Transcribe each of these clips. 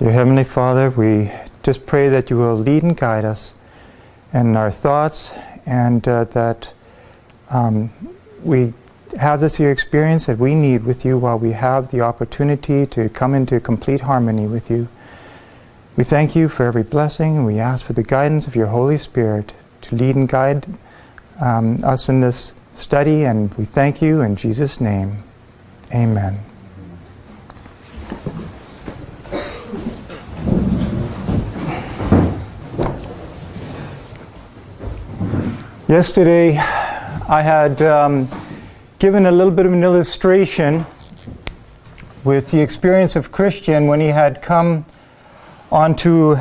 Dear Heavenly Father, we just pray that you will lead and guide us in our thoughts, and that we have this here experience that we need with you while we have the opportunity to come into complete harmony with you. We thank you for every blessing, and we ask for the guidance of your Holy Spirit to lead and guide us in this study, and we thank you in Jesus' name. Amen. Yesterday, I had given a little bit of an illustration with the experience of Christian when he had come onto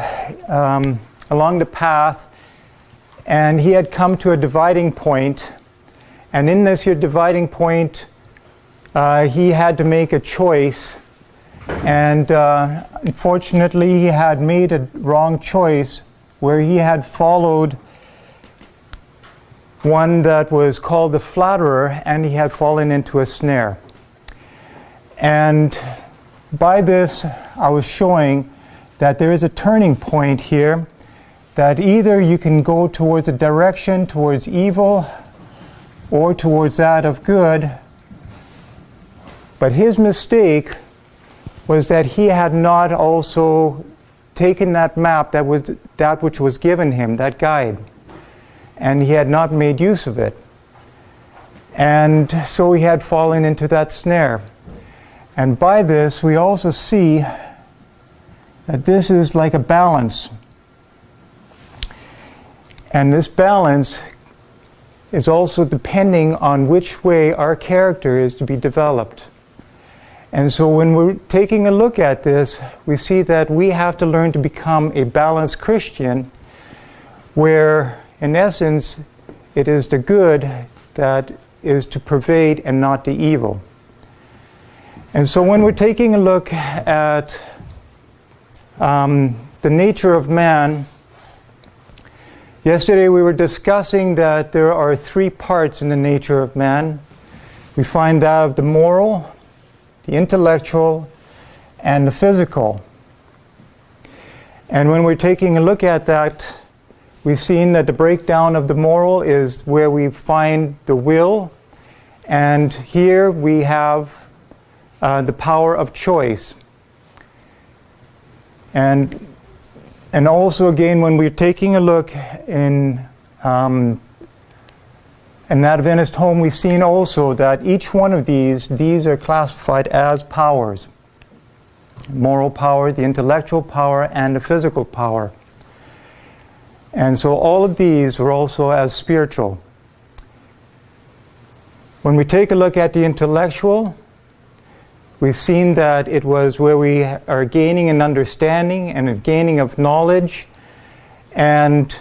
along the path, and he had come to a dividing point, and in this here dividing point, he had to make a choice, and unfortunately, he had made a wrong choice where he had followed one that was called the flatterer, and he had fallen into a snare. And by this, I was showing that there is a turning point here, that either you can go towards a direction towards evil or towards that of good. But his mistake was that he had not also taken that map, that which was given him, that guide. And he had not made use of it. And so he had fallen into that snare. And by this, we also see that this is like a balance. And this balance is also depending on which way our character is to be developed. And so when we're taking a look at this, we see that we have to learn to become a balanced Christian, where in essence, it is the good that is to pervade and not the evil. And so when we're taking a look at the nature of man, yesterday we were discussing that there are three parts in the nature of man. We find that of the moral, the intellectual, and the physical. And when we're taking a look at that, we've seen that the breakdown of the moral is where we find the will, and here we have the power of choice. And also again, when we're taking a look in an Adventist home, we've seen also that each one of these are classified as powers. Moral power, the intellectual power, and the physical power. And so all of these are also as spiritual. When we take a look at the intellectual, we've seen that it was where we are gaining an understanding and a gaining of knowledge. And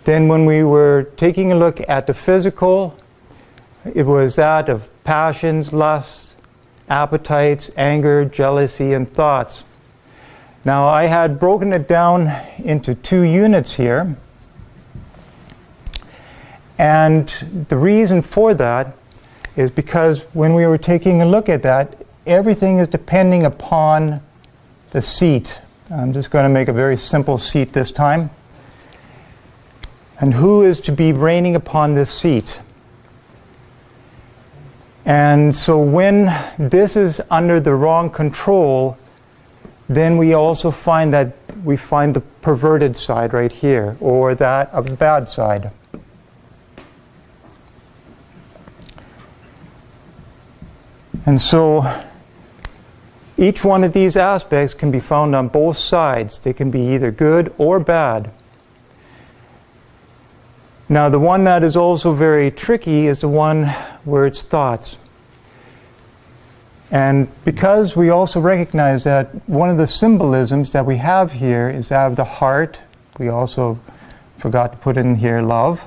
then when we were taking a look at the physical, it was that of passions, lusts, appetites, anger, jealousy, and thoughts. Now, I had broken it down into two units here, and the reason for that is because when we were taking a look at that, everything is depending upon the seat. I'm just going to make a very simple seat this time. And who is to be reigning upon this seat? And so when this is under the wrong control, then we also find the perverted side right here, or that of the bad side. And so each one of these aspects can be found on both sides. They can be either good or bad. Now, the one that is also very tricky is the one where it's thoughts. And because we also recognize that one of the symbolisms that we have here is that of the heart, we also forgot to put in here love.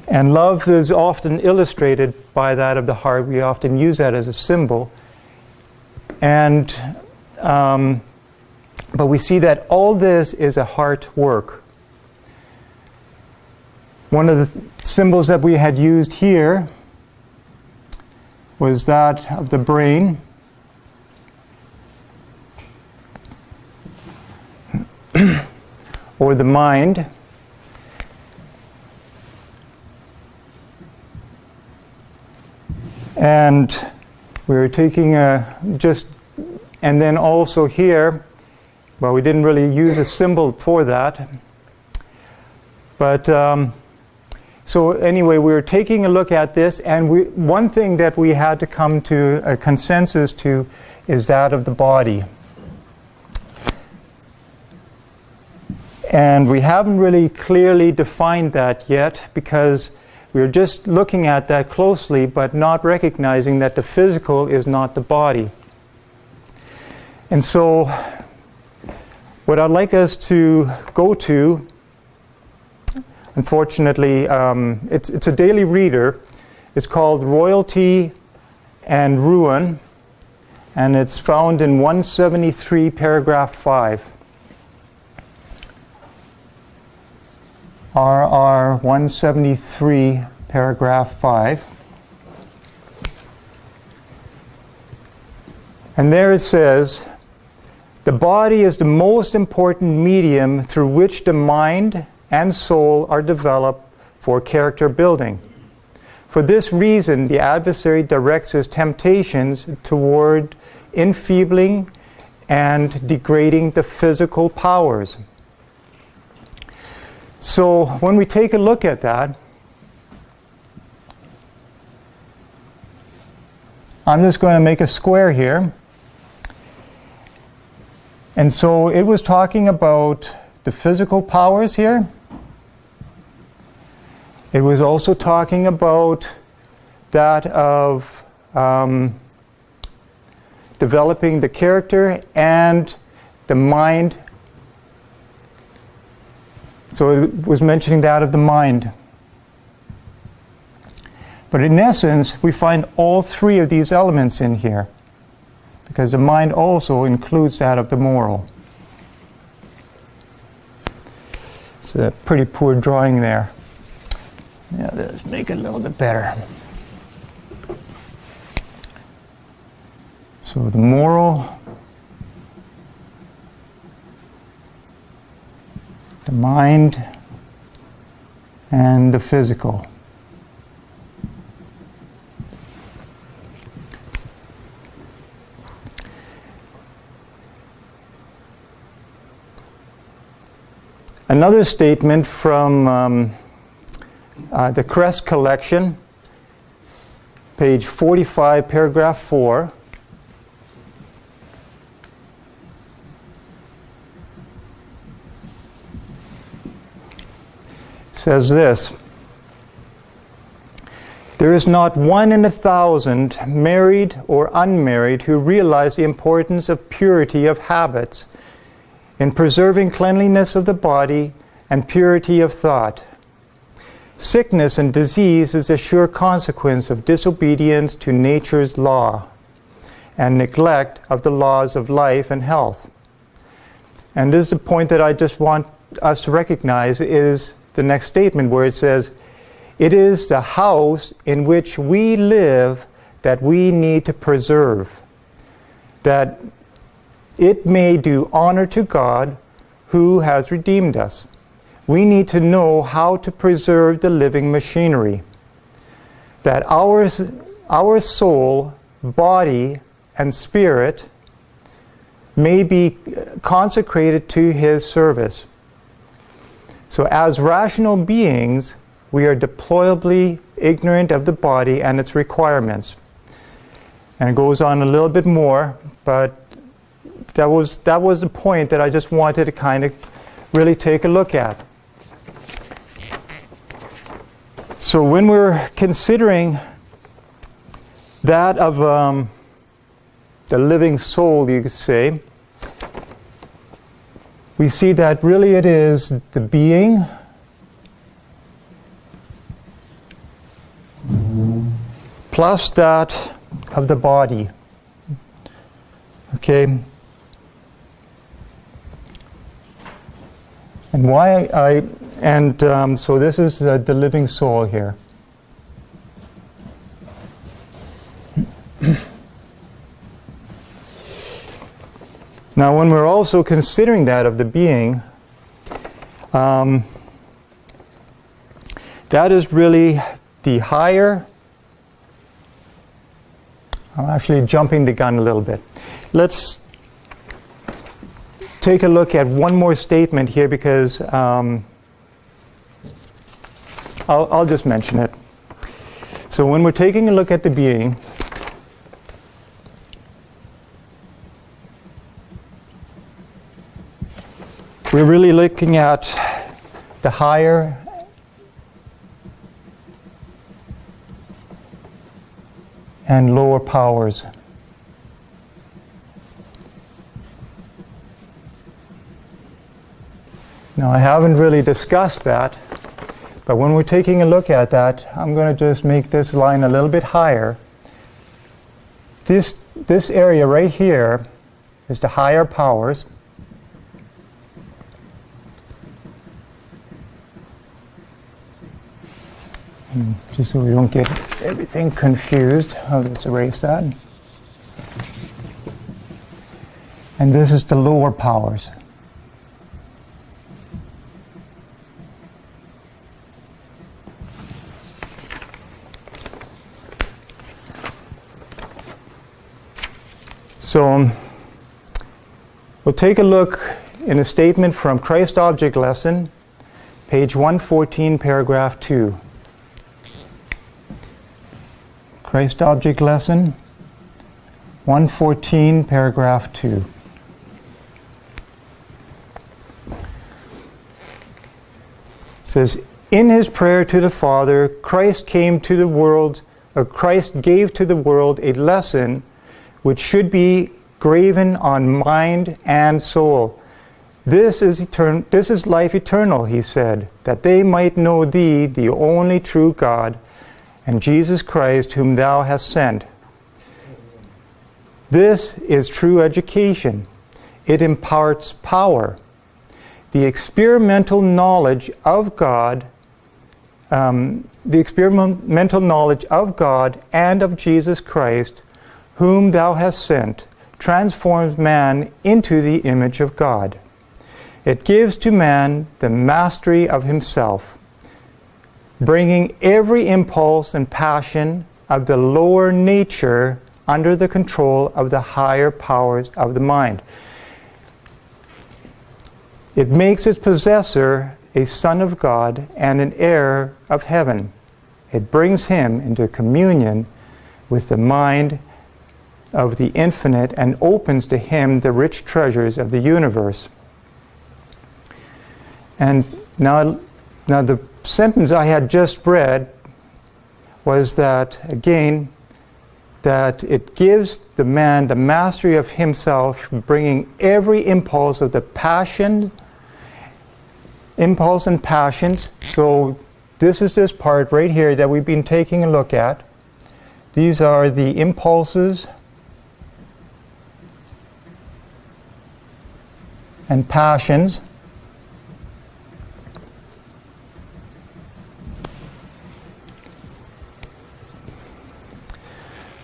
And love is often illustrated by that of the heart. We often use that as a symbol. And but we see that all this is a heart work. One of the symbols that we had used here was that of the brain. or the mind. And we're taking and then also here, well, we didn't really use a symbol for that. But so anyway, we were taking a look at this, and one thing that we had to come to a consensus to is that of the body. And we haven't really clearly defined that yet, because we're just looking at that closely, but not recognizing that the physical is not the body. And so what I'd like us to go to, unfortunately, it's a daily reader. It's called Royalty and Ruin, and it's found in 173, paragraph 5. RR 173, paragraph 5. And there it says, "The body is the most important medium through which the mind and soul are developed for character building. For this reason, the adversary directs his temptations toward enfeebling and degrading the physical powers." So when we take a look at that, I'm just going to make a square here. And so it was talking about the physical powers here. It was also talking about that of developing the character and the mind. So it was mentioning that of the mind. But in essence, we find all three of these elements in here, because the mind also includes that of the moral. It's a pretty poor drawing there. Yeah, let's make it a little bit better. So the moral, the mind, and the physical. Another statement from the Crest collection, page 45, paragraph 4. Says this: "There is not one in 1,000, married or unmarried, who realize the importance of purity of habits in preserving cleanliness of the body and purity of thought. Sickness and disease is a sure consequence of disobedience to nature's law and neglect of the laws of life and health." And this is the point that I just want us to recognize, is the next statement where it says, "It is the house in which we live that we need to preserve, that it may do honor to God who has redeemed us. We need to know how to preserve the living machinery, that our soul, body, and spirit may be consecrated to His service. So as rational beings, we are deplorably ignorant of the body and its requirements." And it goes on a little bit more, but that was the point that I just wanted to kind of really take a look at. So when we're considering that of the living soul, you could say, we see that really it is the being plus that of the body. Okay? And why so this is the living soul here. Now when we're also considering that of the being, That is really the higher. I'm actually jumping the gun a little bit. Let's take a look at one more statement here because I'll just mention it. So when we're taking a look at the being, we're really looking at the higher and lower powers. Now, I haven't really discussed that, but when we're taking a look at that, I'm going to just make this line a little bit higher. This area right here is the higher powers. Just so we don't get everything confused, I'll just erase that. And this is the lower powers. So we'll take a look in a statement from Christ Object Lesson, page 114, paragraph 2. Christ Object Lesson, 114, paragraph 2. It says, in his prayer to the Father, Christ gave to the world a lesson which should be graven on mind and soul. This is life eternal, he said, that they might know thee, the only true God, and Jesus Christ, whom thou hast sent. This is true education. It imparts power. The experimental knowledge of God, and of Jesus Christ, whom thou hast sent, transforms man into the image of God. It gives to man the mastery of himself, bringing every impulse and passion of the lower nature under the control of the higher powers of the mind. It makes its possessor a son of God and an heir of heaven. It brings him into communion with the mind of the infinite and opens to him the rich treasures of the universe. And now the sentence I had just read was that, again, that it gives the man the mastery of himself, bringing every impulse of the impulse and passions. So this is this part right here that we've been taking a look at. These are the impulses and passions.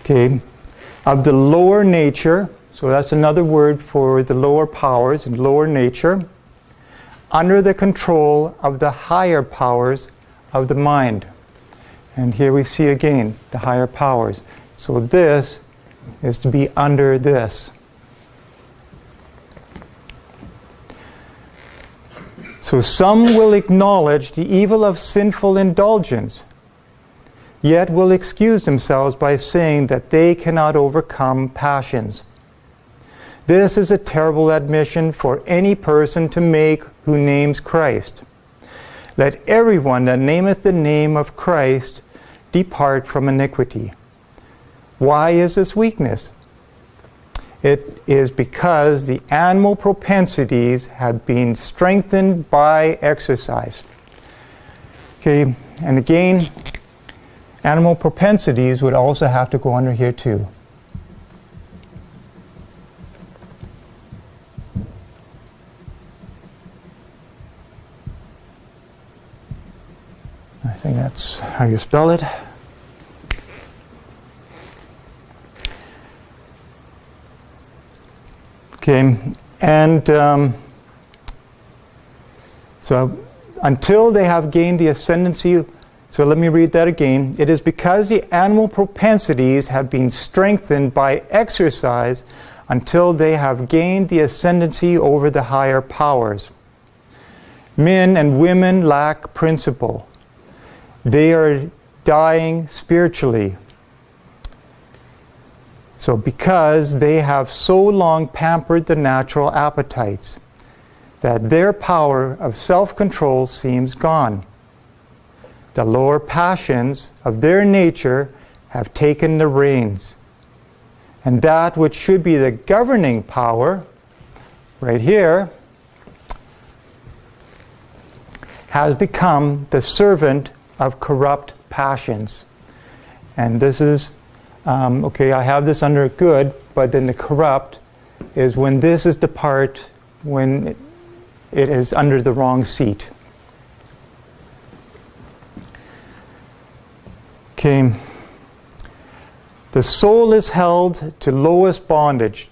Okay, of the lower nature, so that's another word for the lower powers and lower nature, under the control of the higher powers of the mind. And here we see again the higher powers. So this is to be under this. So some will acknowledge the evil of sinful indulgence, yet will excuse themselves by saying that they cannot overcome passions. This is a terrible admission for any person to make who names Christ. Let everyone that nameth the name of Christ depart from iniquity. Why is this weakness? It is because the animal propensities have been strengthened by exercise. Okay, and again, animal propensities would also have to go under here too. I think that's how you spell it. Okay, and So until they have gained the ascendancy, so let me read that again. It is because the animal propensities have been strengthened by exercise until they have gained the ascendancy over the higher powers. Men and women lack principle. They are dying spiritually. So because they have so long pampered the natural appetites, that their power of self-control seems gone. The lower passions of their nature have taken the reins. And that which should be the governing power, right here, has become the servant of corrupt passions. And this is, okay, I have this under good, but then the corrupt is when this is the part when it is under the wrong seat. Okay. The soul is held to lowest bondage.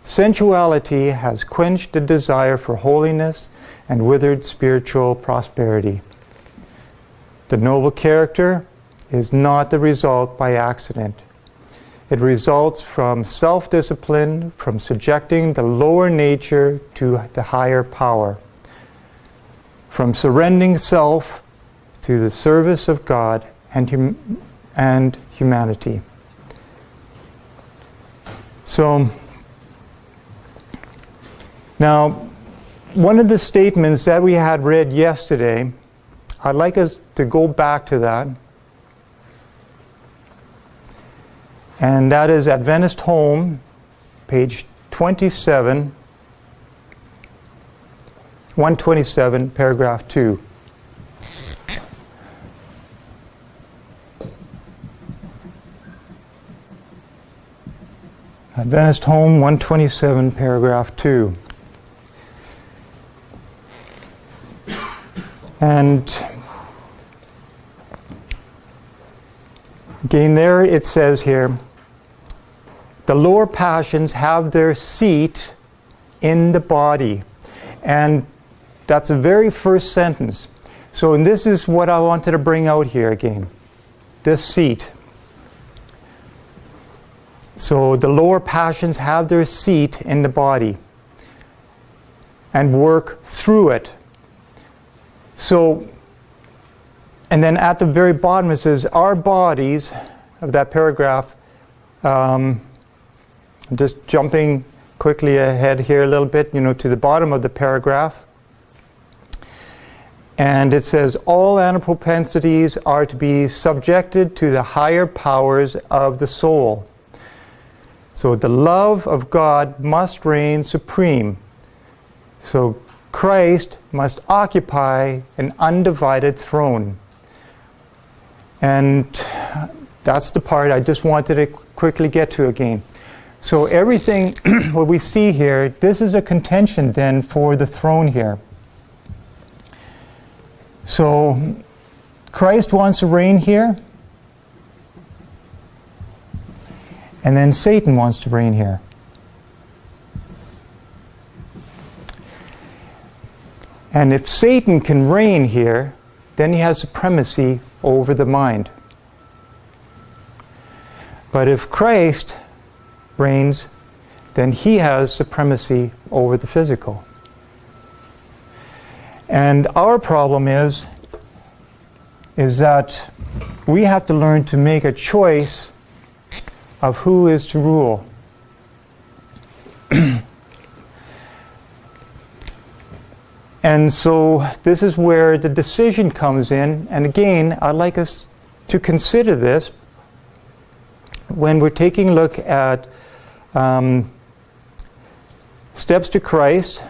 Sensuality has quenched the desire for holiness and withered spiritual prosperity. The noble character is not the result by accident. It results from self-discipline, from subjecting the lower nature to the higher power, from surrendering self to the service of God and humanity. So, now, one of the statements that we had read yesterday, I'd like us to go back to that. And that is Adventist Home, page 27, 127, paragraph 2. Adventist Home, 127, paragraph 2. And again, there it says here, the lower passions have their seat in the body. And that's the very first sentence. So, and this is what I wanted to bring out here again. This seat. So the lower passions have their seat in the body and work through it. So, and then at the very bottom it says, our bodies, of that paragraph, I'm just jumping quickly ahead here a little bit, to the bottom of the paragraph. And it says, all animal propensities are to be subjected to the higher powers of the soul. So the love of God must reign supreme. So Christ must occupy an undivided throne. And that's the part I just wanted to quickly get to again. So everything what we see here, this is a contention then for the throne here. So Christ wants to reign here. And then Satan wants to reign here. And if Satan can reign here, then he has supremacy over the mind. But if Christ reigns, then he has supremacy over the physical. And our problem is that we have to learn to make a choice of who is to rule. And so this is where the decision comes in. And again, I'd like us to consider this when we're taking a look at steps to Christ.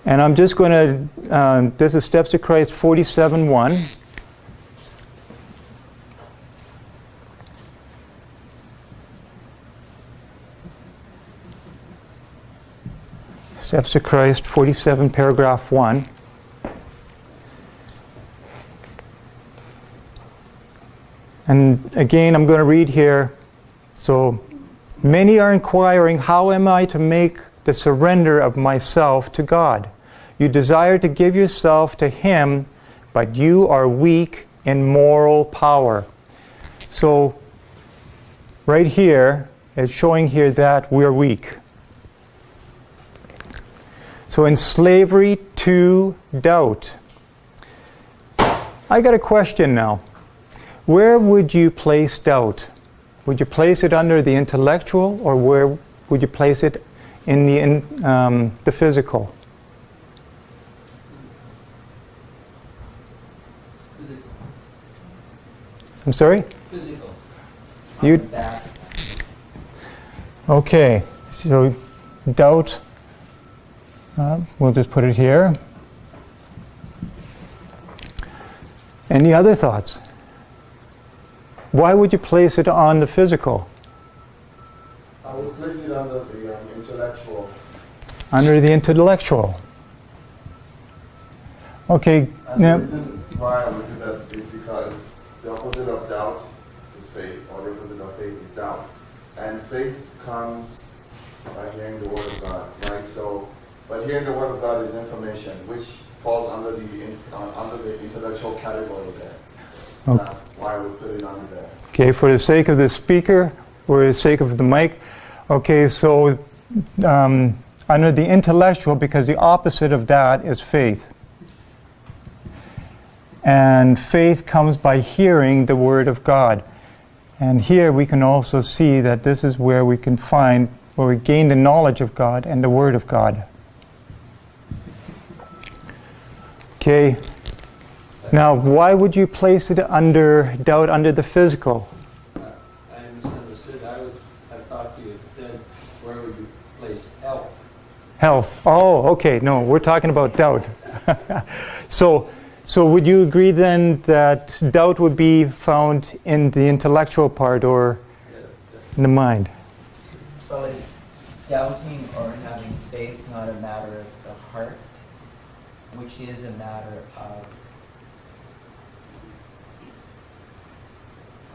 And I'm just going to, this is Steps to Christ 47:1. Steps to Christ 47, paragraph 1. And again, I'm going to read here. So, many are inquiring, how am I to make the surrender of myself to God? You desire to give yourself to Him, but you are weak in moral power. So, right here, it's showing here that we're weak. So in slavery to doubt. I got a question now. Where would you place doubt? Would you place it under the intellectual, or where would you place it in the physical? I'm sorry? Physical. You. Okay, so doubt. We'll just put it here. Any other thoughts? Why would you place it on the physical? I would place it under the intellectual. Under the intellectual. Okay. And Now, the reason why I would do that is because the opposite of doubt is faith, or the opposite of faith is doubt. And faith comes by hearing the Word of God, right? So, but hearing the Word of God is information, which falls under the intellectual category there. So Okay. that's why I would put it under there. okay, for the sake of the speaker, or the sake of the mic, okay, so under the intellectual, because the opposite of that is faith. And faith comes by hearing the Word of God. And here we can also see that this is where we can find, where we gain the knowledge of God and the Word of God. Okay. Now, why would you place it under doubt under the physical? I misunderstood. I thought you had said, where would you place health? Health. Oh, okay. No, we're talking about doubt. So would you agree then that doubt would be found in the intellectual part, or Yes. in the mind? Well, is doubting or having faith not a matter of the heart, which is a matter of,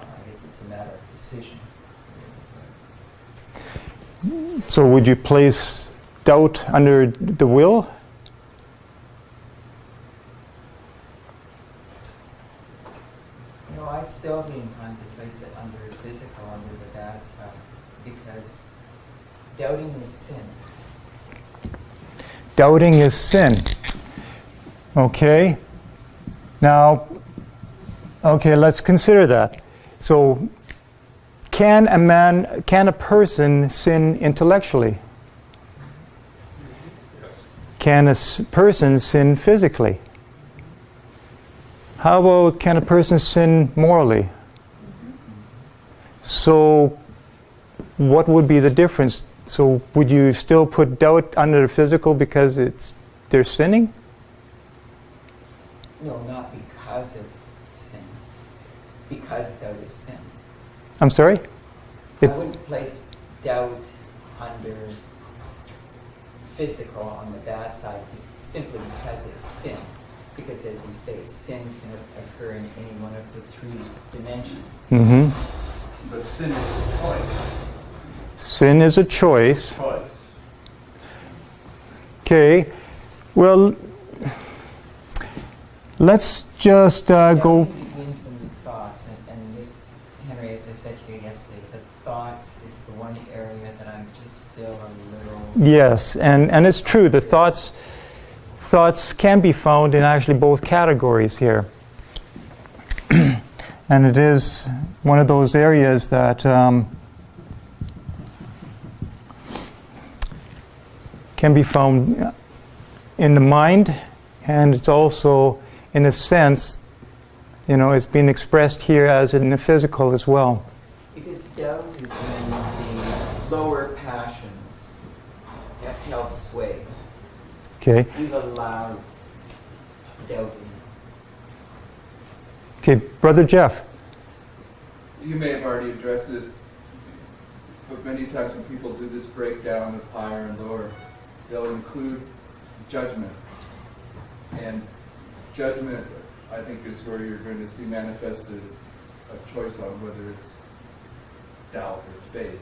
I guess it's a matter of decision. So would you place doubt under the will? No, I'd still be inclined to place it under physical, under the bad side, because doubting is sin. Doubting is sin. Okay. Now, okay, let's consider that. So, can a person sin intellectually? Can a person sin physically? How about, can a person sin morally? So, what would be the difference? So, would you still put doubt under the physical because they're sinning? No, not because of sin. Because doubt is sin. I'm sorry? I wouldn't place doubt under physical on the bad side simply because it's sin. Because as you say, sin can occur in any one of the three dimensions. Mm-hmm. But sin is a choice. Sin is a choice. Choice. Okay. Well, let's just go. Doubting begins in the thoughts, and this, Henry, as I said to you yesterday, the thoughts is the one area that I'm just still a little... Yes, and it's true. The thoughts can be found in actually both categories here. And it is one of those areas that can be found in the mind, and it's also, in a sense, it's being expressed here as in the physical as well. Because doubt is when the lower passions have held sway. Okay. You've allowed doubting. Okay, Brother Jeff. You may have already addressed this, but many times when people do this breakdown of higher and lower, they'll include judgment. And judgment, I think, is where you're going to see manifested a choice on whether it's doubt or faith.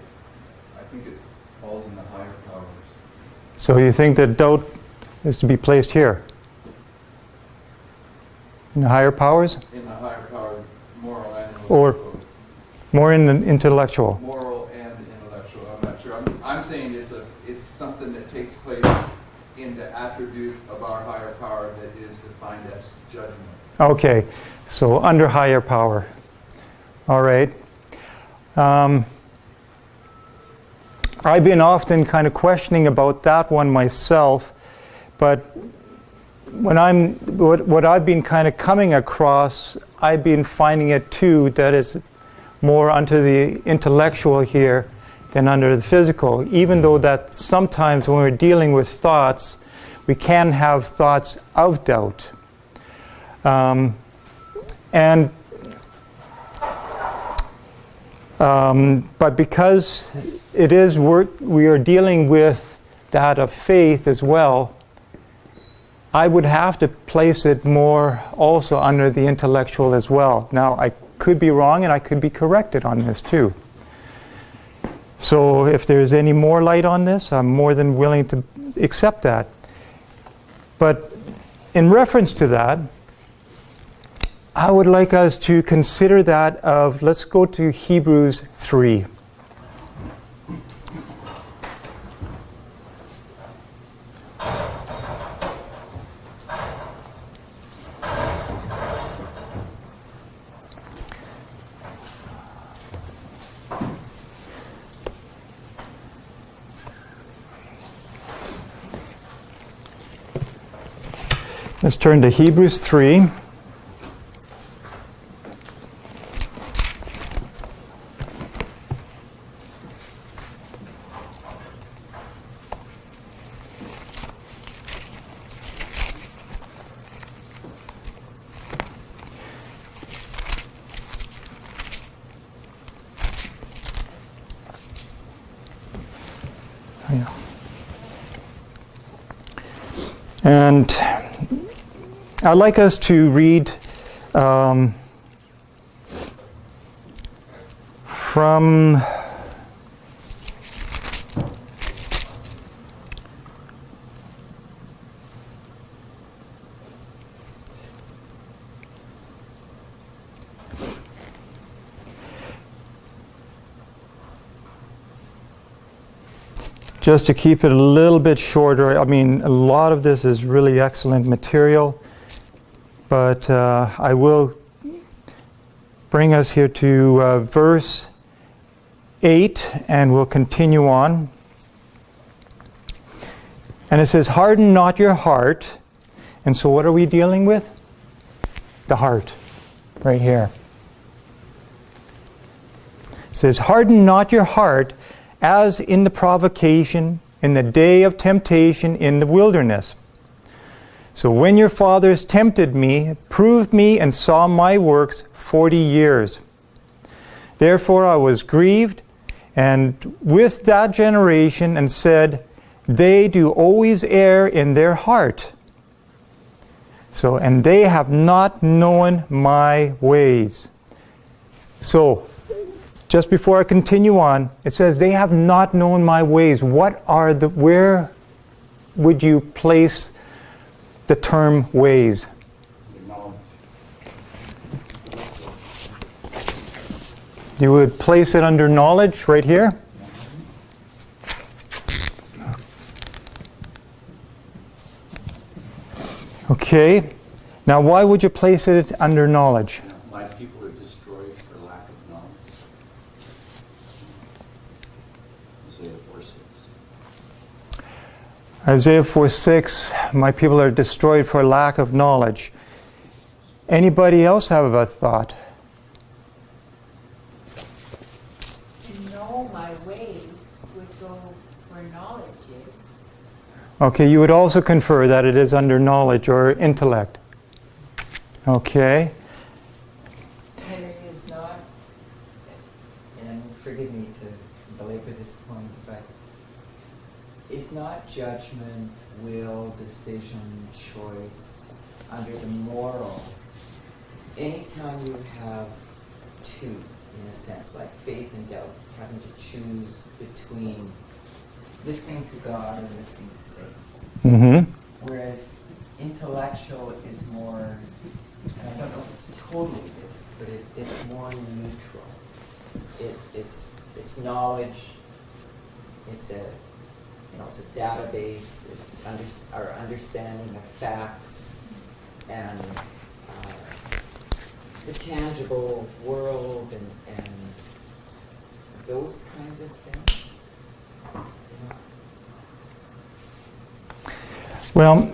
I think it falls in the higher powers. So you think that doubt is to be placed here? In the higher powers? In the higher power, moral and Or- intellectual. More in the intellectual? Moral and intellectual, I'm not sure. I'm saying it's something that takes place in the attribute of our higher power that is defined as judgment. Okay, so under higher power. All right. I've been often kind of questioning about that one myself, but what I've been kind of coming across, I've been finding it too that is more under the intellectual here than under the physical, even though that sometimes when we're dealing with thoughts, we can have thoughts of doubt. But because it is we are dealing with that of faith as well, I would have to place it more also under the intellectual as well. Now, I could be wrong and I could be corrected on this too. So if there's any more light on this, I'm more than willing to accept that. But in reference to that, I would like us to consider that of, let's go to Hebrews 3. Let's turn to Hebrews 3. And I'd like us to read from just to keep it a little bit shorter. I mean, a lot of this is really excellent material, but I will bring us here to verse 8, and we'll continue on. And it says, "Harden not your heart." And so what are we dealing with? The heart, right here. It says, "Harden not your heart as in the provocation, in the day of temptation in the wilderness. So when your fathers tempted me, proved me, and saw my works 40 years. Therefore I was grieved, and with that generation, and said, they do always err in their heart. So, and they have not known my ways." So, just before I continue on, it says, they have not known my ways. Where would you place the term ways? You would place it under knowledge right here. Okay. Now, why would you place it under knowledge? My people are destroyed for lack of knowledge. Isaiah 4:6. Isaiah 4:6, my people are destroyed for lack of knowledge. Anybody else have a thought? To know my ways would go where knowledge is. Okay, you would also confer that it is under knowledge or intellect. Okay. Henry, is not, and forgive me to belabor this point, but is not judgment, will, decision, choice under the moral? Anytime you have two, in a sense, like faith and doubt, having to choose between listening to God and listening to Satan. Mm-hmm. Whereas intellectual is more, and I don't know if it's totally this, but it's more neutral. It's knowledge. It's a database. It's our understanding of facts and the tangible world and those kinds of things. Well,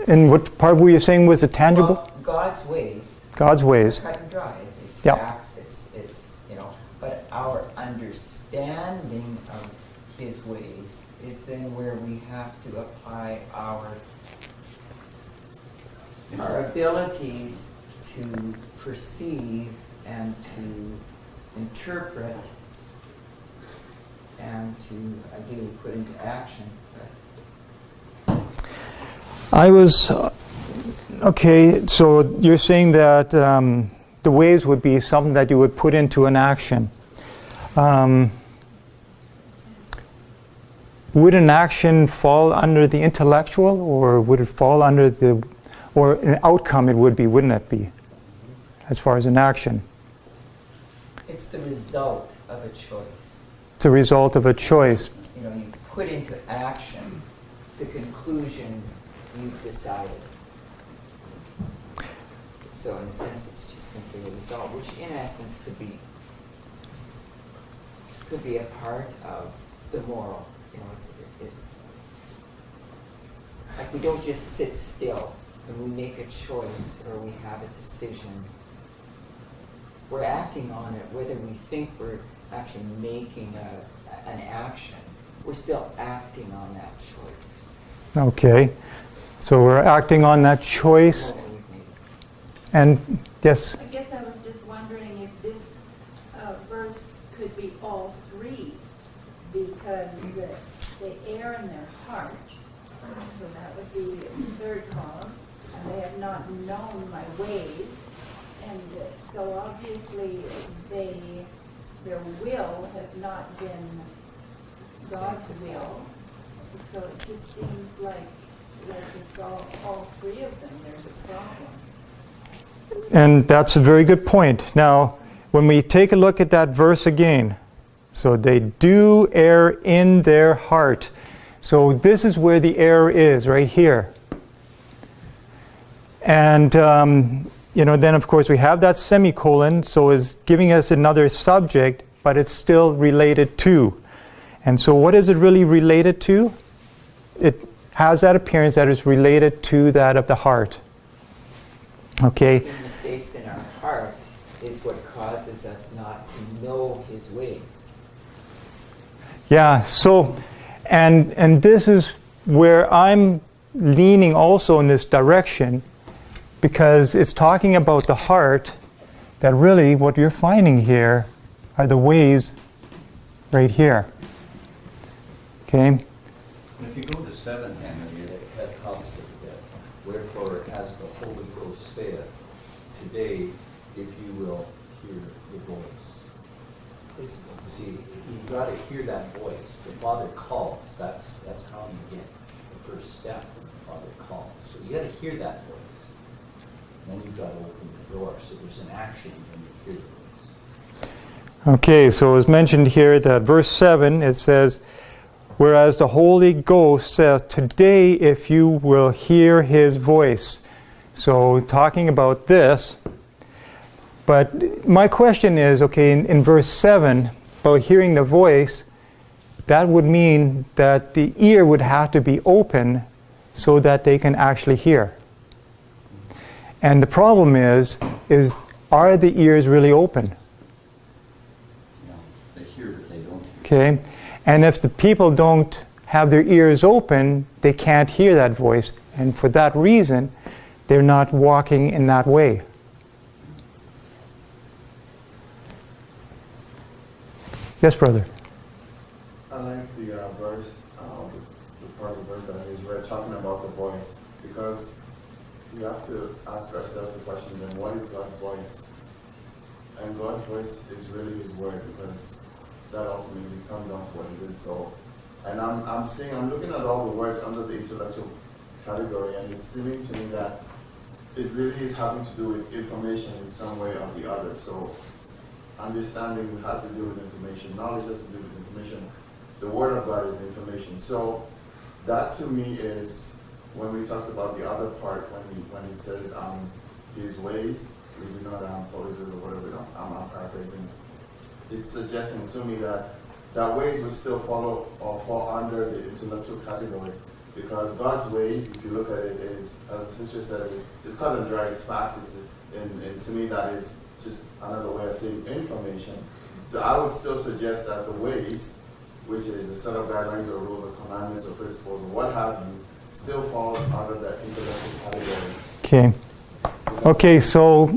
and what part were you saying was it tangible? Well, God's ways. God's ways. Cut and dry. It's Yep. facts. It's but our understanding of His ways is then where we have to apply our abilities to perceive and to interpret and to ideally put into action. I was, okay, so you're saying that the ways would be something that you would put into an action. Would an action fall under the intellectual, or would it fall under the, or an outcome it would be, wouldn't it be, as far as an action? It's the result of a choice. It's a result of a choice. You put into action the conclusion you've decided. So in a sense, it's just simply a result, which in essence could be a part of the moral. Like we don't just sit still and we make a choice or we have a decision. We're acting on it, whether we think we're actually making an action. We're still acting on that choice. Okay, so we're acting on that choice, What we've made. and yes, I guess I was just wondering if this verse could be all three, because they err in their heart, so that would be the third column, and they have not known my ways, and so obviously their will has not been God's will, so it just seems like it's all three of them, there's a problem. and that's a very good point. Now, when we take a look at that verse again, so they do err in their heart. So this is where the error is, right here. And, then of course we have that semicolon, so it's giving us another subject, but it's still related to. And so what is it really related to? It has that appearance that is related to that of the heart. Okay? The mistakes in our heart is what causes us not to know His ways. Yeah, so, and this is where I'm leaning also in this direction, because it's talking about the heart, that really what you're finding here are the ways right here. Okay? And if you go to 7, Henry, it helps a bit. Wherefore, as the Holy Ghost saith, today, if you will hear the voice. You see, you've got to hear that voice. The Father calls. That's how you get the first step when the Father calls. So you got to hear that voice. And then you've got to open the door. So there's an action when you hear the voice. Okay, so it's mentioned here that verse 7, it says, whereas the Holy Ghost says, today if you will hear His voice. So talking about this, but my question is, okay, in verse 7, about hearing the voice, that would mean that the ear would have to be open so that they can actually hear. And the problem is are the ears really open? They hear, but they don't hear. Okay? And if the people don't have their ears open, they can't hear that voice. And for that reason, they're not walking in that way. Yes, brother. I like the verse, the part of the verse that is read, talking about the voice, because we have to ask ourselves the question, then what is God's voice? And God's voice is really His word, because that ultimately comes down to what it is. So And I'm looking at all the words under the intellectual category, and it's seeming to me that it really is having to do with information in some way or the other. So understanding has to do with information, knowledge has to do with information. The Word of God is information. So that to me is when we talked about the other part, when he says his ways, we do not oppose his or whatever, I'm paraphrasing. It's suggesting to me that ways would still follow or fall under the intellectual category, because God's ways, if you look at it, is, as the sister said, it's cut and dry, it's facts, and to me that is just another way of saying information. So I would still suggest that the ways, which is a set of guidelines or rules or commandments or principles or what have you, still falls under that intellectual category. Okay. Okay, so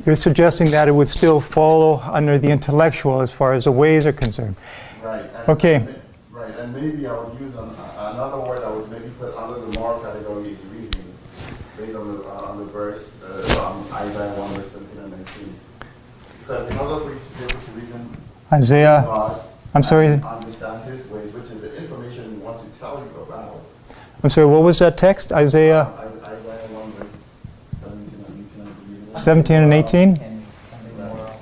you're suggesting that it would still follow under the intellectual as far as the ways are concerned. Right. Okay. Right, and maybe I would use another word I would maybe put under the moral category is reasoning, based on the verse Isaiah 1 verse 17 and 19. Because in order for you to be able to reason Isaiah, God, I'm sorry. and understand His ways, which is the information He wants to tell you about. I'm sorry, what was that text? Isaiah Isaiah 1 verse 17 and 18. I believe. 17 and 18? And the moral,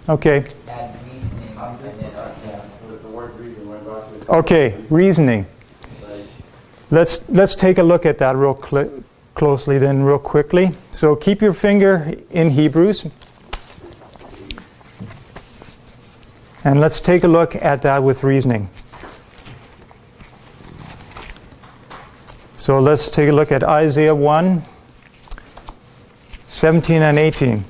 Okay. add reasoning, I'm and just then us, with the word reason when God says. Okay, reasoning. Like, Let's take a look at that real closely then, real quickly. So keep your finger in Hebrews. And let's take a look at that with reasoning. So let's take a look at Isaiah 1, 17 and 18.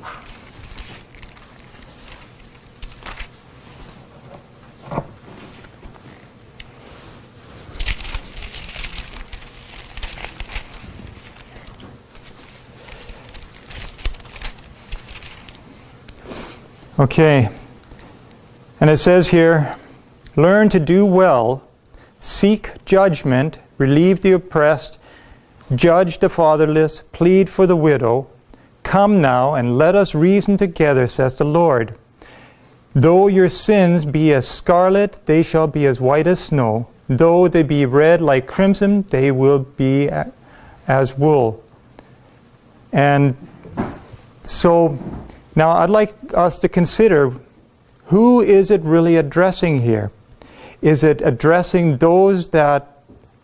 Okay, and it says here, learn to do well, seek judgment, relieve the oppressed, judge the fatherless, plead for the widow. Come now and let us reason together, says the Lord. Though your sins be as scarlet, they shall be as white as snow. Though they be red like crimson, they will be as wool. And so now I'd like us to consider, who is it really addressing here? Is it addressing those that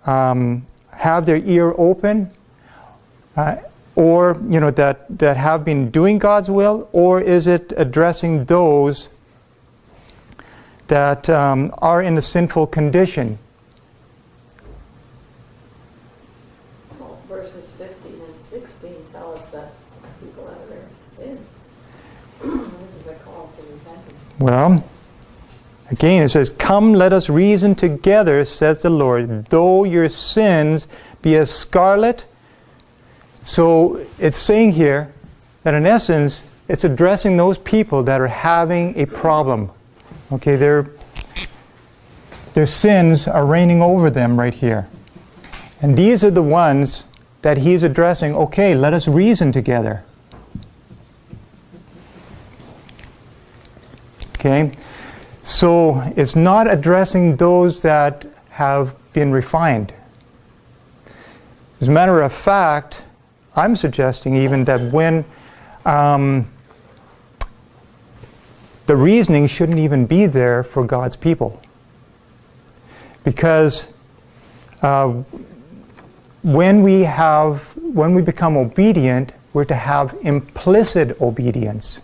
have their ear open, or that have been doing God's will, or is it addressing those that are in a sinful condition? Well, verses 15 and 16 tell us that it's people out of their sin. This is a call to repentance. Well, again it says, come let us reason together, says the Lord, though your sins be as scarlet. So it's saying here that in essence it's addressing those people that are having a problem. Okay, their sins are reigning over them right here. And these are the ones that he's addressing. Okay, let us reason together. Okay, so it's not addressing those that have been refined. As a matter of fact, I'm suggesting even that when the reasoning shouldn't even be there for God's people. Because when we become obedient, we're to have implicit obedience.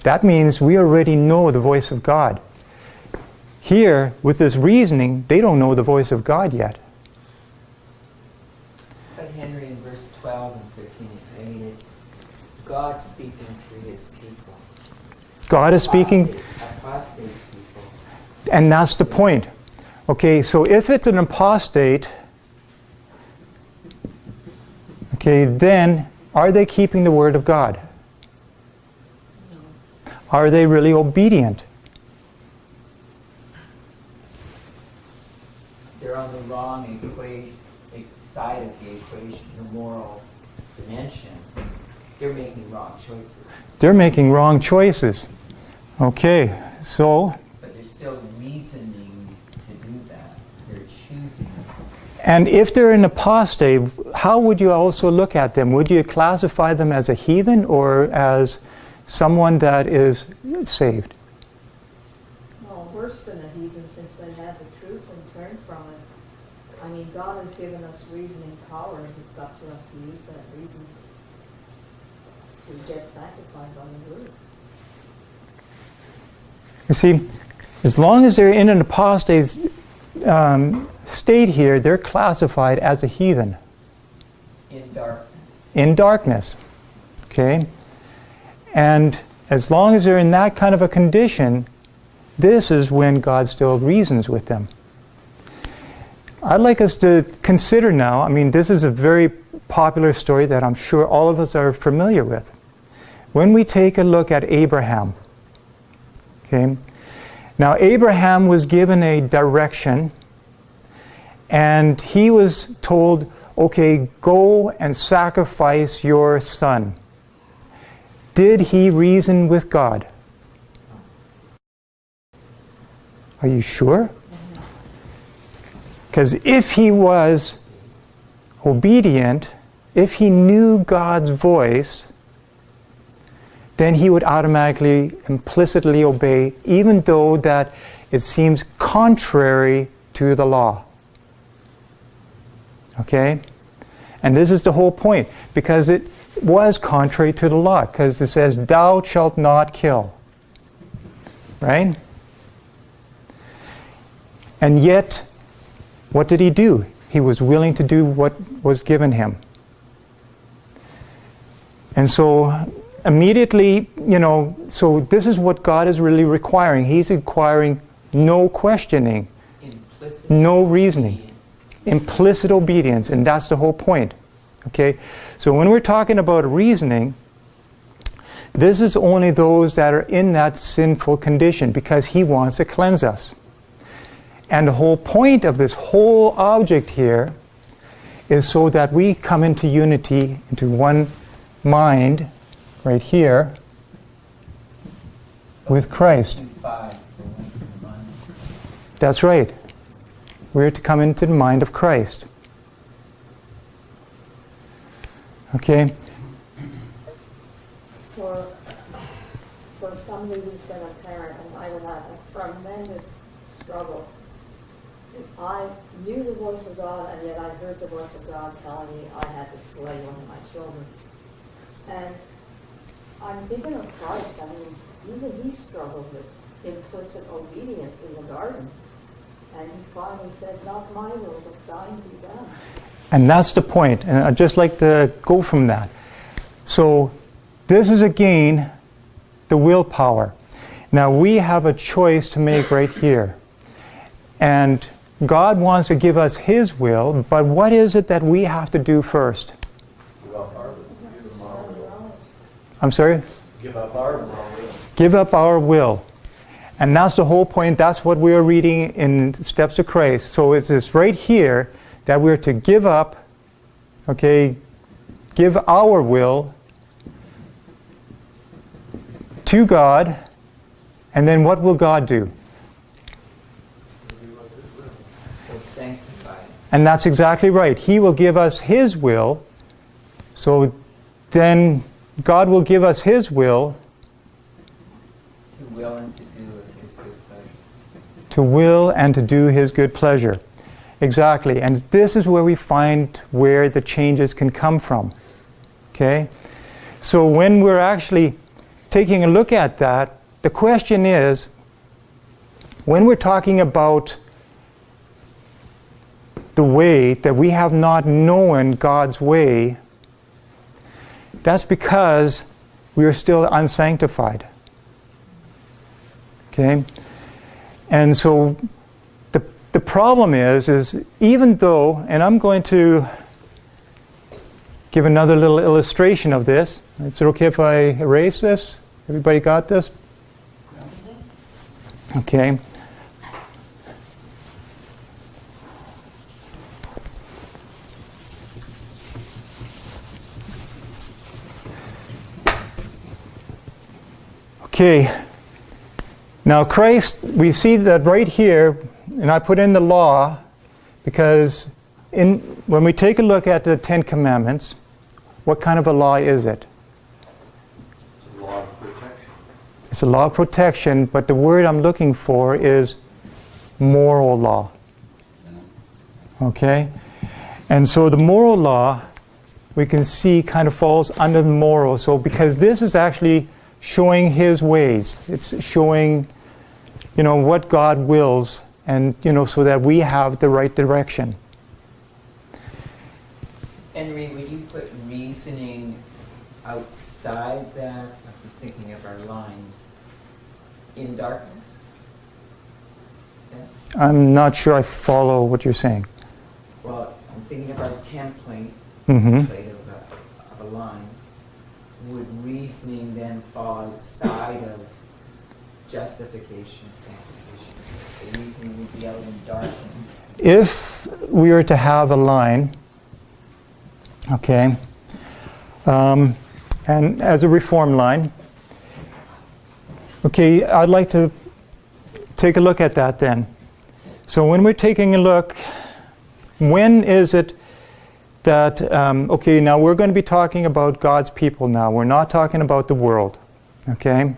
That means we already know the voice of God. Here, with this reasoning, they don't know the voice of God yet. But Henry, in verse 12 and 13, I mean, it's God speaking to his people. God is speaking, Apostate people. and that's the point. Okay, so if it's an apostate, okay, then are they keeping the word of God? Are they really obedient? They're on the wrong side of the equation, the moral dimension. They're making wrong choices. They're making wrong choices. Okay, so But they're still reasoning to do And if they're an apostate, how would you also look at them? Would you classify them as a heathen or as someone that is saved? Well, worse than a heathen, since they had the truth and turned from it. I mean, God has given us reasoning powers. It's up to us to use that reason to get sanctified by the word. You see, as long as they're in an apostate state here, they're classified as a heathen. In darkness. In darkness. Okay? And as long as they're in that kind of a condition, this is when God still reasons with them. I'd like us to consider now, I mean, this is a very popular story that I'm sure all of us are familiar with. When we take a look at Abraham, okay? Now, Abraham was given a direction, and he was told, okay, go and sacrifice your son. Did he reason with God? Are you sure? Because if he was obedient, if he knew God's voice, then he would automatically, implicitly obey, even though that it seems contrary to the law. Okay? And this is the whole point, because it was contrary to the law, because it says, thou shalt not kill. Right? And yet, what did he do? He was willing to do what was given him. And so, immediately, so this is what God is really requiring. He's requiring no questioning, Implicit no reasoning, obedience. implicit obedience, and that's the whole point. Okay? So when we're talking about reasoning, this is only those that are in that sinful condition, because he wants to cleanse us. And the whole point of this whole object here is so that we come into unity, into one mind, right here, with Christ. 5. That's right. We're to come into the mind of Christ. Okay? For somebody who's been a parent, and I would have a tremendous struggle. If I knew the voice of God, and yet I heard the voice of God telling me I had to slay one of my children. And I'm thinking of Christ. I mean, even he struggled with implicit obedience in the garden. And he finally said, not my will, but thine be done. And that's the point. And I'd just like to go from that. So, this is again the willpower. Now, we have a choice to make right here. And God wants to give us his will, but what is it that we have to do first? I'm sorry? Give up our will. Give up our will. And that's the whole point. That's what we are reading in Steps to Christ. So it's this right here that we're to give up, okay, give our will to God, and then what will God do? Will sanctify. And that's exactly right. He will give us his will. So then God will give us his will To will and to do of his good pleasure. to will and to do his good pleasure. Exactly. And this is where we find where the changes can come from. Okay? So when we're actually taking a look at that, the question is, when we're talking about the way that we have not known God's way, that's because we are still unsanctified. Okay? And so the problem is even though, and I'm going to give another little illustration of this. Is it okay if I erase this? Everybody got this? Okay. Okay. Now Christ, we see that right here, and I put in the law because when we take a look at the Ten Commandments, what kind of a law is it? It's a law of protection. It's a law of protection, but the word I'm looking for is moral law. Okay? And so the moral law, we can see, kind of falls under the moral. So because this is actually showing His ways. It's showing, what God wills, and, so that we have the right direction. Henry, would you put reasoning outside that, if we're thinking of our lines, in darkness? Yeah. I'm not sure I follow what you're saying. Well, I'm thinking of our template, Mm-hmm. template of a line. Would reasoning then fall outside of justification, sanctification? The reasoning would be out in darkness. If we were to have a line, okay, and as a reform line, okay, I'd like to take a look at that then. So when we're taking a look, when is it that, okay, now we're going to be talking about God's people now. We're not talking about the world, okay?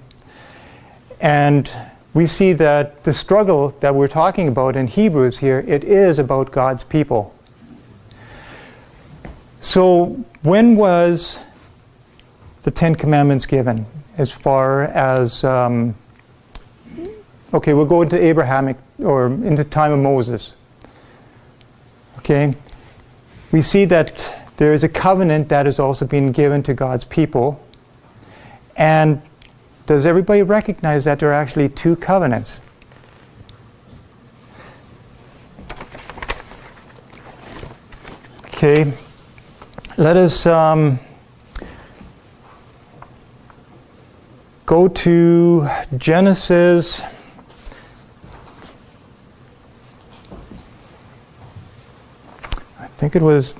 And we see that the struggle that we're talking about in Hebrews here, it is about God's people. So when was the Ten Commandments given? As far as, okay, we'll go into Abrahamic, or into time of Moses. Okay? We see that there is a covenant that is also being given to God's people. And does everybody recognize that there are actually two covenants? Okay, let us go to Genesis. I think it was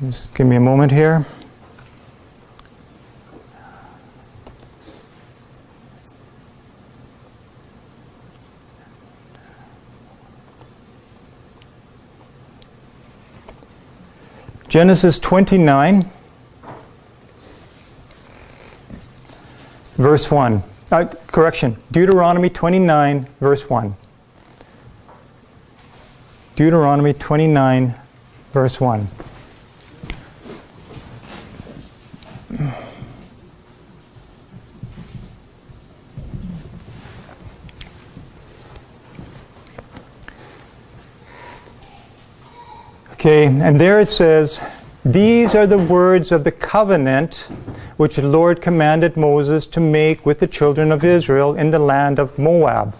just give me a moment here. Genesis 29, verse 1. Deuteronomy 29, verse 1. Deuteronomy 29, verse 1. Okay, and there it says, "These are the words of the covenant which the Lord commanded Moses to make with the children of Israel in the land of Moab,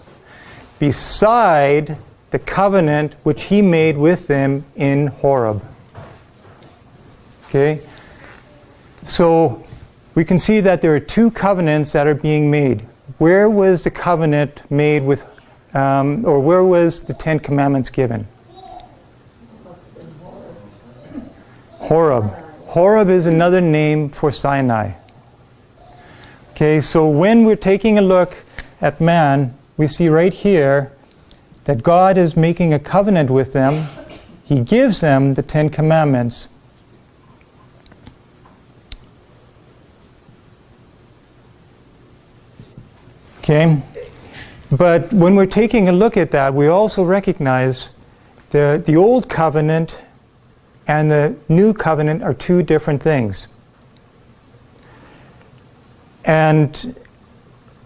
beside the covenant which he made with them in Horeb." Okay, so we can see that there are two covenants that are being made. Where was the covenant made with, or where was the Ten Commandments given? Horeb. Horeb is another name for Sinai. Okay, so when we're taking a look at man, we see right here that God is making a covenant with them. He gives them the Ten Commandments. Okay, but when we're taking a look at that, we also recognize the old covenant and the new covenant are two different things. And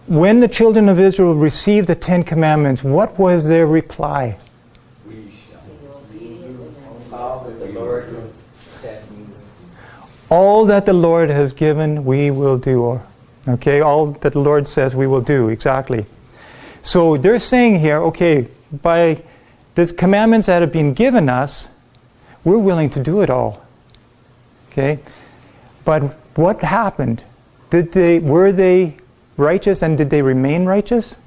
when the children of Israel received the Ten Commandments, what was their reply? We shall. All that the Lord said we would. All that the Lord has given, we will do. Okay, all that the Lord says we will do, exactly. So they're saying here, okay, by the commandments that have been given us, we're willing to do it all. Okay? But what happened? Were they righteous, and did they remain righteous?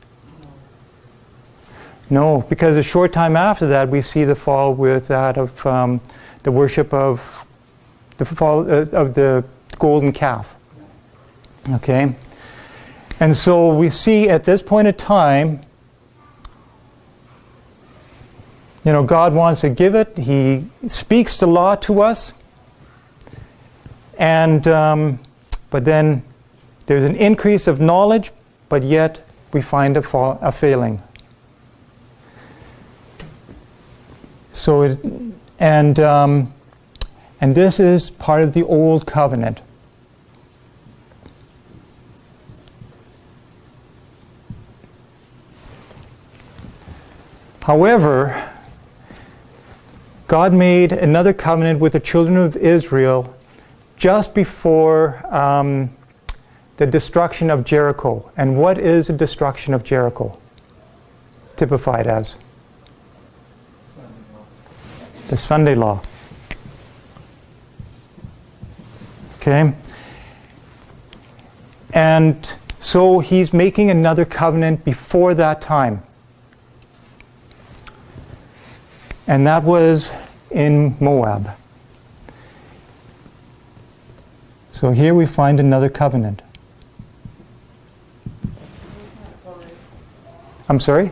No, because a short time after that we see the fall with that of the worship of the fall of the golden calf. Okay? And so we see at this point in time, God wants to give it. He speaks the law to us. And but then there's an increase of knowledge, but yet we find a failing. So and this is part of the old covenant. However, God made another covenant with the children of Israel just before the destruction of Jericho. And what is the destruction of Jericho typified as? The Sunday law. Okay? And so he's making another covenant before that time. And that was in Moab. So here we find another covenant. I'm sorry?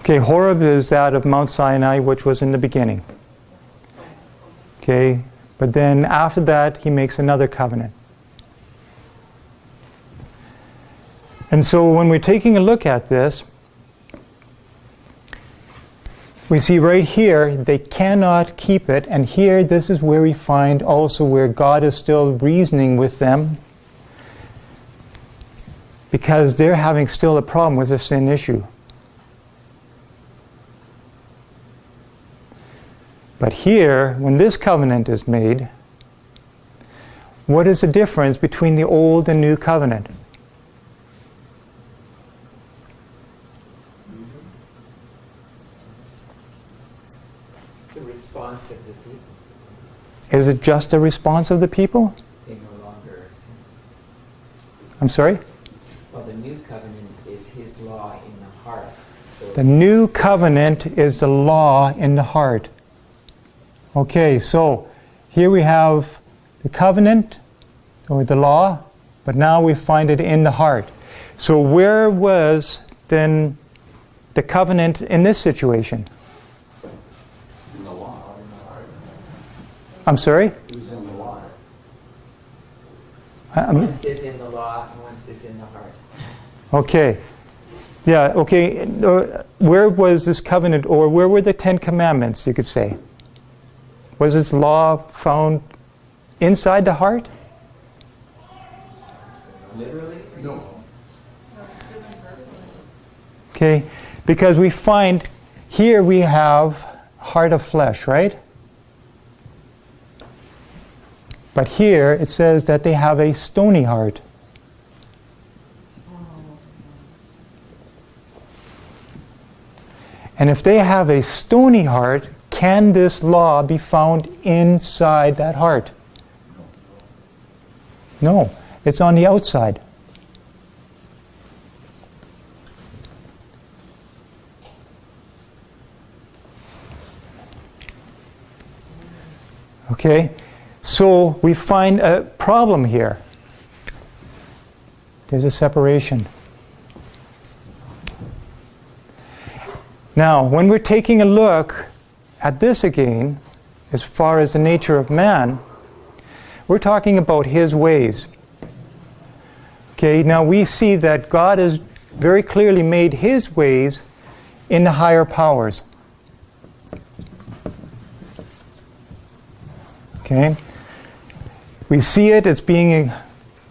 Okay, Horeb is that of Mount Sinai, which was in the beginning. Okay, but then after that, he makes another covenant. And so when we're taking a look at this, we see right here, they cannot keep it. And here, this is where we find also where God is still reasoning with them, because they're having still a problem with their sin issue. But here, when this covenant is made, what is the difference between the old and new covenant? The response of the people. Is it just a response of the people? They no longer sin. I'm sorry? Well, the new covenant is his law in the heart. So The new covenant is the law in the heart. Okay, so here we have the covenant, or the law, but now we find it in the heart. So where was then the covenant in this situation? In the law. I'm sorry? It was in the law. one says in the law and one says in the heart. Okay. Yeah, okay. Where was this covenant, or where were the 10 Commandments, you could say? Was this law found inside the heart? Literally? No. Okay, because we find here we have heart of flesh, right? But here it says that they have a stony heart. And if they have a stony heart, can this law be found inside that heart? No, it's on the outside. Okay, so we find a problem here. There's a separation. Now, when we're taking a look at this again, as far as the nature of man, we're talking about his ways. Okay, now we see that God has very clearly made his ways in the higher powers. Okay, we see it as being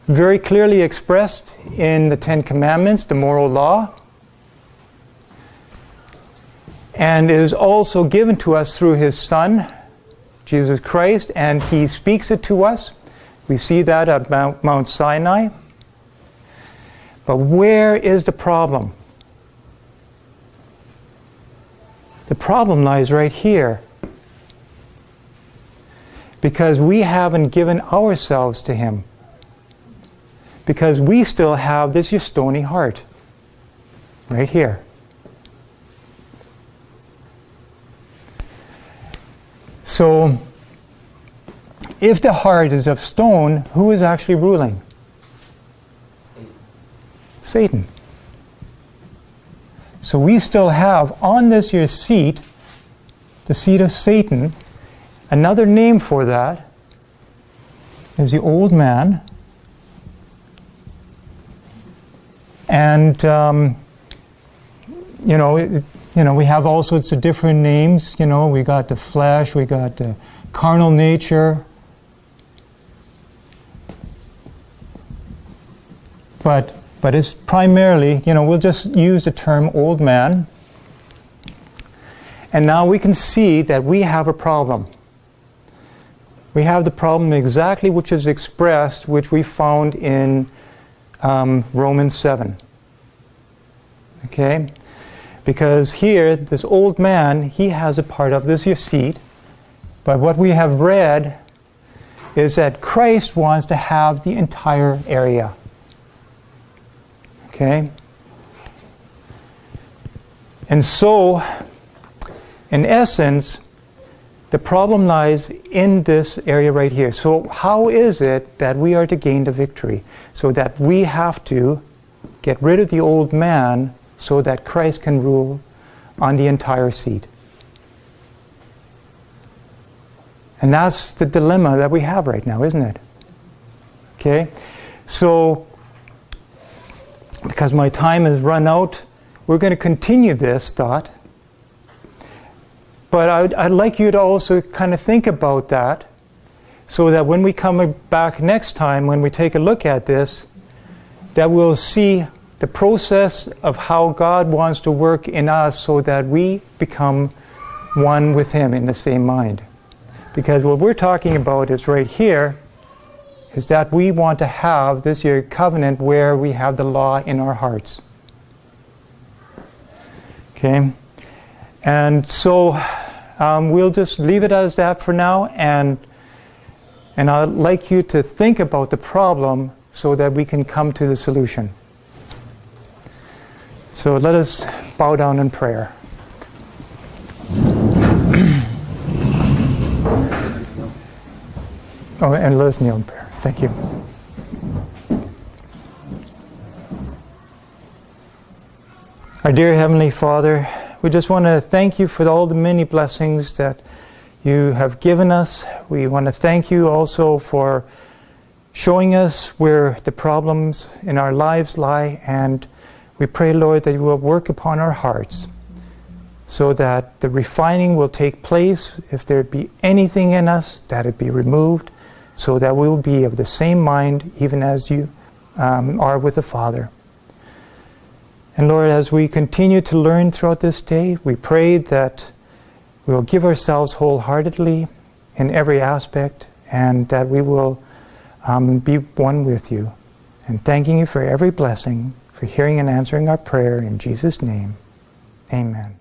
very clearly expressed in the 10 Commandments, the moral law. And it is also given to us through his Son, Jesus Christ, and he speaks it to us. We see that at Mount Sinai. But where is the problem? The problem lies right here. Because we haven't given ourselves to him. Because we still have this stony heart. Right here. So, if the heart is of stone, who is actually ruling? Satan. So we still have on this here seat, the seat of Satan. Another name for that is the old man. And, we have all sorts of different names. We got the flesh, we got the carnal nature. But it's primarily, we'll just use the term old man. And now we can see that we have a problem. We have the problem exactly which is expressed, which we found in Romans 7. Okay? Because here, this old man, he has a part of this your seat. But what we have read is that Christ wants to have the entire area. Okay? And so, in essence, the problem lies in this area right here. So how is it that we are to gain the victory? So that we have to get rid of the old man so that Christ can rule on the entire seat. And that's the dilemma that we have right now, isn't it? Okay? So, because my time has run out, we're going to continue this thought. But I'd like you to also kind of think about that so that when we come back next time, when we take a look at this, that we'll see the process of how God wants to work in us so that we become one with Him in the same mind. Because what we're talking about is right here, is that we want to have this here covenant where we have the law in our hearts. Okay? And so we'll just leave it as that for now, and I'd like you to think about the problem so that we can come to the solution. So let us bow down in prayer. Oh, and let us kneel in prayer. Thank you. Our dear Heavenly Father, we just want to thank you for all the many blessings that you have given us. We want to thank you also for showing us where the problems in our lives lie, and we pray, Lord, that you will work upon our hearts so that the refining will take place. If there be anything in us, that it be removed, so that we will be of the same mind even as you are with the Father. And Lord, as we continue to learn throughout this day, we pray that we will give ourselves wholeheartedly in every aspect, and that we will be one with you. And thanking you for every blessing, for hearing and answering our prayer in Jesus' name. Amen.